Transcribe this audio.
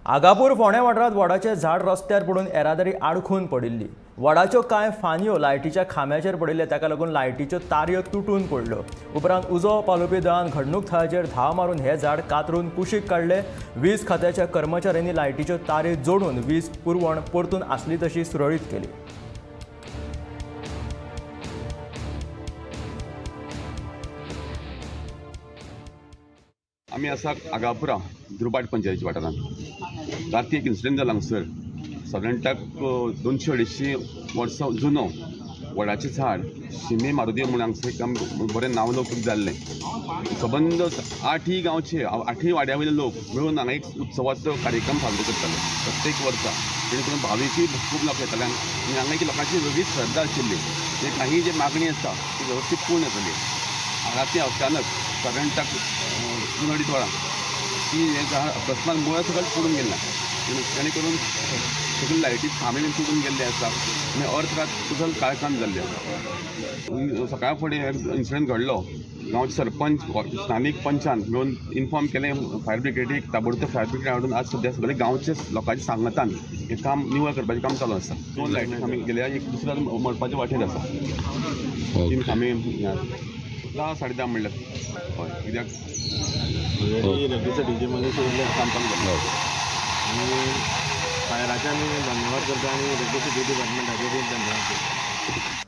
आगापूर फोंड्या वाठारांत वडाचें झाड रस्त्यार पडून येरादारी आडखून पडिल्ली। वडाच्यो कांय फांदयो लायटीच्या खांब्याचेर पडिल्ले, ताका लागून लायटीच्यो तारयो तुटून पडल्यो। उपरांत उजो पालोवपी दळान घडणूक थळाचेर धांव मारून हे झाड कातरून कुशीक काडले। वीज खात्याच्या कर्मचाऱ्यांनी लायटीच्यो तारी जोडून वीज पुरवण परतून आसली तशी सुरळीत केली। आमी आसा आगापुरा दुर्बाट पंचायतीच्या वाठारांत। राती एक इन्सिडेंट जाला हांगसर। सादारणताक 200-250 वर्सां जुनो वडाचें झाड शिमे मारुती म्हणून हांगसर एक बरें नांव लौकीक जाल्लें। सबंद 8 गांवचे 8 वाड्या वयले लोक मेळून हांगा एक उत्सवाचो कार्यक्रम साजरो करताले प्रत्येक वर्सा। जेणे करून भाविकूय खूब लोक येताले आनी हांगा एक लोकांची वेगळीच श्रद्धा आशिल्ली की काही जी मागणी आसा ती वेवस्थीत पूर्ण जातली। राती अचानक सादारणताक 2-2.5 वरां ती हें झाड अकस्मात मुळां सकयल पडून गेलां। जेणे करून सगळे लायटी खांबे तुटून गेल्ले आसा आनी अर्थ रात टोटल काळखांत जाल्ली आसा। सकाळ फुडें इन्सिडंट घडलो। गांवचे सरपंच स्थानीक पंचान मेळून इन्फॉर्म केलें फायर ब्रिगेडीक। ताबडतोब फायर ब्रिगेड हाडून आज सद्या सगळे गांवचे लोकांच्या सांगतान हें काम निवळ करपाचें काम चालू आसा। 2 लायटी खांबे गेल्या, एक दुसऱ्या मळपाच्या वाटेर आसा। 3 खांबे 10-10:30 म्हणल्यार हय, कित्याक रेग्युलर डीजे मध्ये काम चालू जालें आणि फायराचे आमी धन्यवाद करता आणि रेग्युलर डिपार्टमेंटाचे धन्यवाद करता।